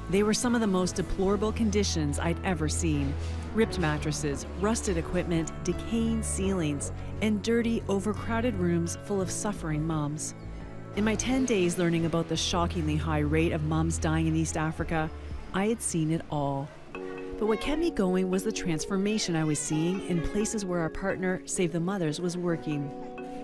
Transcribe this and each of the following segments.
They were some of the most deplorable conditions I'd ever seen. Ripped mattresses, rusted equipment, decaying ceilings, and dirty, overcrowded rooms full of suffering moms. In my 10 days learning about the shockingly high rate of moms dying in East Africa, I had seen it all. But what kept me going was the transformation I was seeing in places where our partner, Save the Mothers, was working.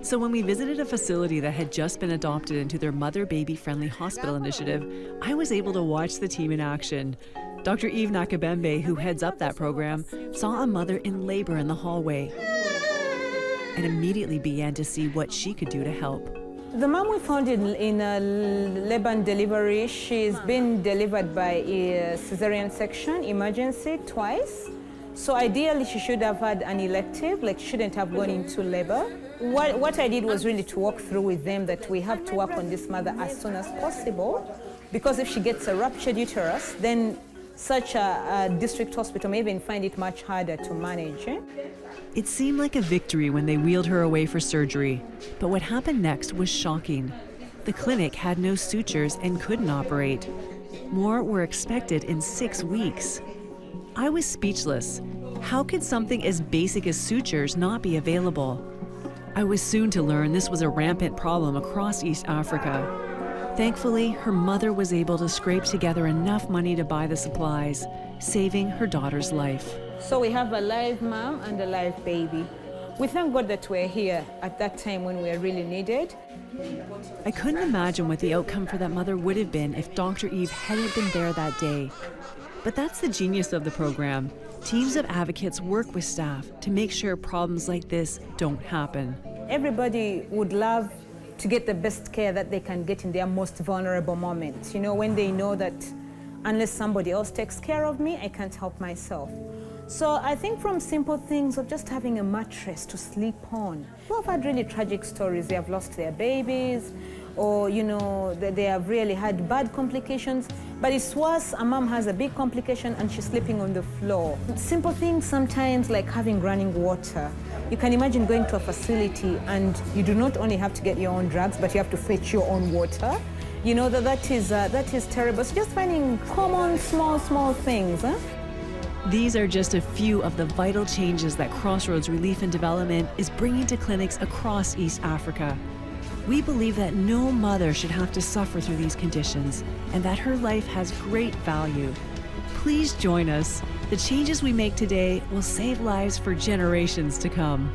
So when we visited a facility that had just been adopted into their mother-baby friendly hospital initiative, I was able to watch the team in action. Dr. Eve Nakabembe, who heads up that program, saw a mother in labor in the hallway and immediately began to see what she could do to help. The mom we found in a labor and delivery, she's been delivered by a cesarean section, emergency, twice. So ideally she should have had an elective, like she shouldn't have gone into labor. What I did was really to walk through with them that we have to work on this mother as soon as possible, because if she gets a ruptured uterus, then such a district hospital may even find it much harder to manage. It seemed like a victory when they wheeled her away for surgery, but what happened next was shocking. The clinic had no sutures and couldn't operate. More were expected in 6 weeks. I was speechless. How could something as basic as sutures not be available? I was soon to learn this was a rampant problem across East Africa. Thankfully, her mother was able to scrape together enough money to buy the supplies, saving her daughter's life. So we have a live mom and a live baby. We thank God that we're here at that time when we're really needed. I couldn't imagine what the outcome for that mother would have been if Dr. Eve hadn't been there that day. But that's the genius of the program. Teams of advocates work with staff to make sure problems like this don't happen. Everybody would love to get the best care that they can get in their most vulnerable moments. You know, when they know that unless somebody else takes care of me, I can't help myself. So I think from simple things of just having a mattress to sleep on. People have had really tragic stories. They have lost their babies, or you know, they have really had bad complications. But it's worse, a mom has a big complication and she's sleeping on the floor. Simple things sometimes like having running water. You can imagine going to a facility and you do not only have to get your own drugs, but you have to fetch your own water. You know, that is terrible. So just finding common, small things. These are just a few of the vital changes that Crossroads Relief and Development is bringing to clinics across East Africa. We believe that no mother should have to suffer through these conditions and that her life has great value. Please join us. The changes we make today will save lives for generations to come.